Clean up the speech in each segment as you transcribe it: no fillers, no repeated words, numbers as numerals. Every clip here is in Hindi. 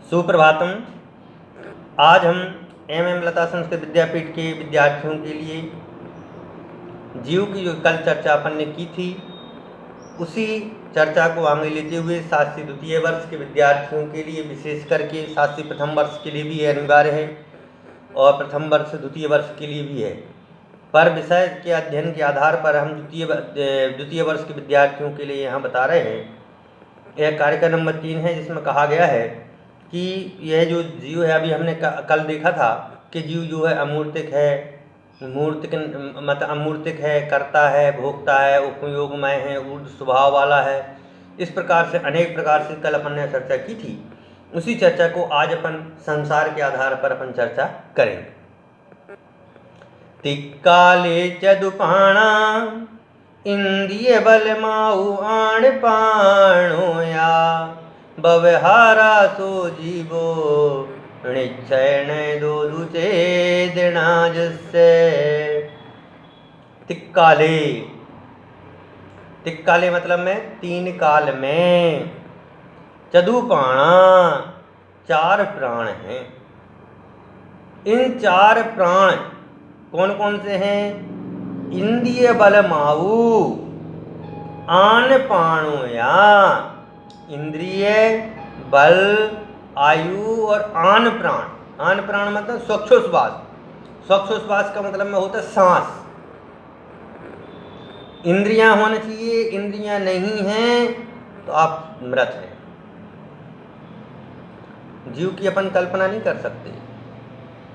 सुप्रभातम। आज हम एम लता संस्कृत विद्यापीठ के विद्यार्थियों के लिए जीव की जो कल चर्चा अपन ने की थी उसी चर्चा को आगे लेते हुए शास्त्री द्वितीय वर्ष के विद्यार्थियों के लिए, विशेष करके शास्त्री प्रथम वर्ष के लिए भी अनिवार्य है और प्रथम वर्ष द्वितीय वर्ष के लिए भी है, पर विषय के अध्ययन के आधार पर हम द्वितीय वर्ष के विद्यार्थियों के लिए यहाँ बता रहे हैं। यह कार्यक्रम नंबर 3 है, जिसमें कहा गया है कि यह जो जीव है, अभी हमने कल देखा था कि जीव जो है अमूर्तिक है, मूर्तिक मतलब अमूर्तिक है, कर्ता है, भोक्ता है, उपयोगमय है, ऊर्ध्व स्वभाव वाला है। इस प्रकार से अनेक प्रकार से कल अपन ने चर्चा की थी। उसी चर्चा को आज अपन संसार के आधार पर अपन चर्चा करेंगे। तिक्काले चदुपाणा इंद्रिय बल माऊ आण पाणोया बवहारा सो जीवो निश्चय न दो दुचेदना जिससे। तिक्काले, तिक्काले मतलब में 3 काल में, चदुपाणा 4 प्राण हैं। इन 4 प्राण कौन कौन से हैं? इंद्रिय बल माऊ आन पाणोया, इंद्रिय बल, आयु और आन प्राण। आन प्राण मतलब स्वच्छोश्वास। स्वच्छोश्वास का मतलब में होता है सांस। इंद्रियां होनी चाहिए, इंद्रियां नहीं हैं तो आप मृत हैं। जीव की अपन कल्पना नहीं कर सकते।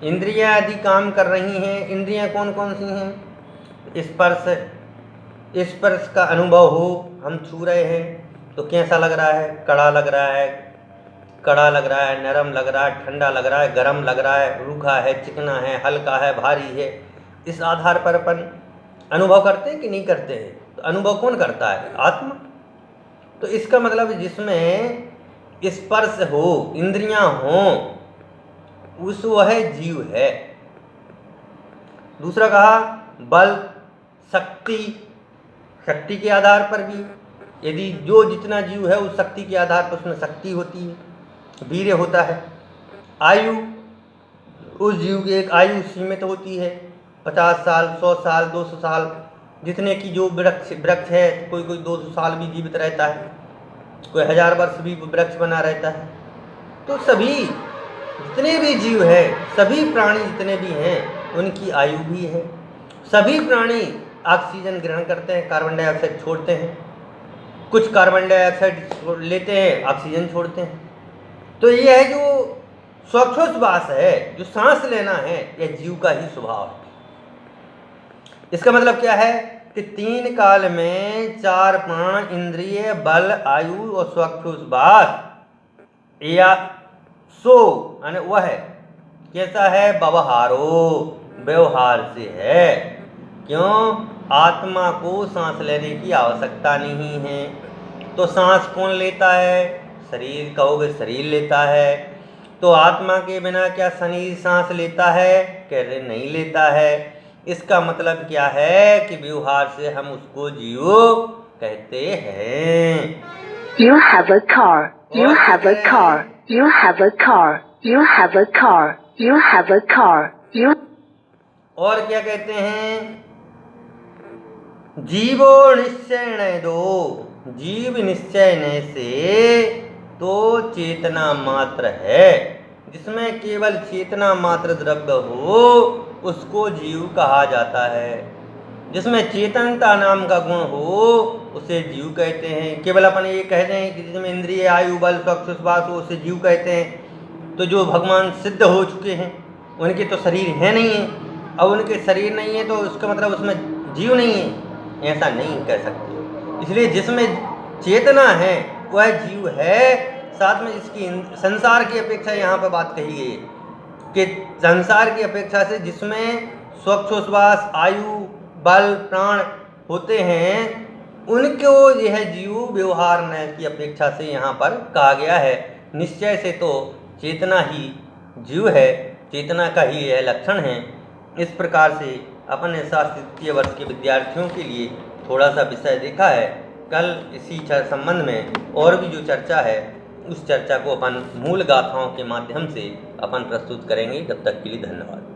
इंद्रियां यदि काम कर रही हैं, इंद्रियां कौन कौन सी हैं? स्पर्श का अनुभव हो, हम छू रहे हैं तो कैसा लग रहा है? कड़ा लग रहा है, कड़ा लग रहा है, नरम लग रहा है, ठंडा लग रहा है, गरम लग रहा है, रूखा है, चिकना है, हल्का है, भारी है। इस आधार पर अपन अनुभव करते हैं कि नहीं करते हैं? तो अनुभव कौन करता है? आत्मा। तो इसका मतलब जिसमें स्पर्श हो, इंद्रियां हों, उस वह जीव है। दूसरा कहा बल, शक्ति। शक्ति के आधार पर भी यदि जो जितना जीव है उस शक्ति के आधार पर उसमें शक्ति होती है, वीर्य होता है। आयु, उस जीव की एक आयु सीमित होती है, 50 साल, 100 साल, 200 साल, जितने की जो वृक्ष है। कोई 200 साल भी जीवित रहता है, कोई 1000 वर्ष भी वृक्ष बना रहता है। तो सभी जितने भी जीव है, सभी प्राणी जितने भी हैं, उनकी आयु भी है। सभी प्राणी ऑक्सीजन ग्रहण करते हैं, कार्बन डाइऑक्साइड छोड़ते हैं। कुछ कार्बन डाइऑक्साइड लेते हैं, ऑक्सीजन छोड़ते हैं। तो यह है जो श्वासोच्छ्वास है, जो सांस लेना है, यह जीव का ही स्वभाव है। इसका मतलब क्या है कि 3 काल में 4 प्राण, इंद्रिय बल, आयु और श्वासोच्छ्वास, या सो यानी वह कैसा है? व्यवहारो, व्यवहार से है। क्यों? आत्मा को सांस लेने की आवश्यकता नहीं है। तो सांस कौन लेता है? शरीर, कहोगे शरीर लेता है। तो आत्मा के बिना क्या शरीर सांस लेता है? कह रहे नहीं लेता है। इसका मतलब क्या है कि व्यवहार से हम उसको जीव कहते हैं। You have a car. You have a car. You have a car. You have a car. You have a car. You. और क्या कहते हैं? जीवो निश्चय न दो, जीव निश्चय न से तो चेतना मात्र है। जिसमें केवल चेतना मात्र द्रव्य हो उसको जीव कहा जाता है। जिसमें चेतनता नाम का गुण हो उसे जीव कहते हैं। केवल अपन ये कहते हैं कि जिसमें इंद्रिय, आयु, बल, श्वासोच्छ्वास हो उसे जीव कहते हैं। तो जो भगवान सिद्ध हो चुके हैं उनके तो शरीर है नहीं है, और उनके शरीर नहीं है तो उसका मतलब उसमें जीव नहीं है, ऐसा नहीं कह सकते। इसलिए जिसमें चेतना है वह जीव है। साथ में इसकी संसार की अपेक्षा यहाँ पर बात कही गई है कि संसार की अपेक्षा से जिसमें श्वासोच्छ्वास, आयु, बल, प्राण होते हैं, उनको यह जीव व्यवहार न की अपेक्षा से यहाँ पर कहा गया है। निश्चय से तो चेतना ही जीव है, चेतना का ही यह लक्षण है। इस प्रकार से अपन ने शास्त्री द्वितीय वर्ष के विद्यार्थियों के लिए थोड़ा सा विषय देखा है। कल इसी संबंध में और भी जो चर्चा है उस चर्चा को अपन मूल गाथाओं के माध्यम से अपन प्रस्तुत करेंगे। तब तक के लिए धन्यवाद।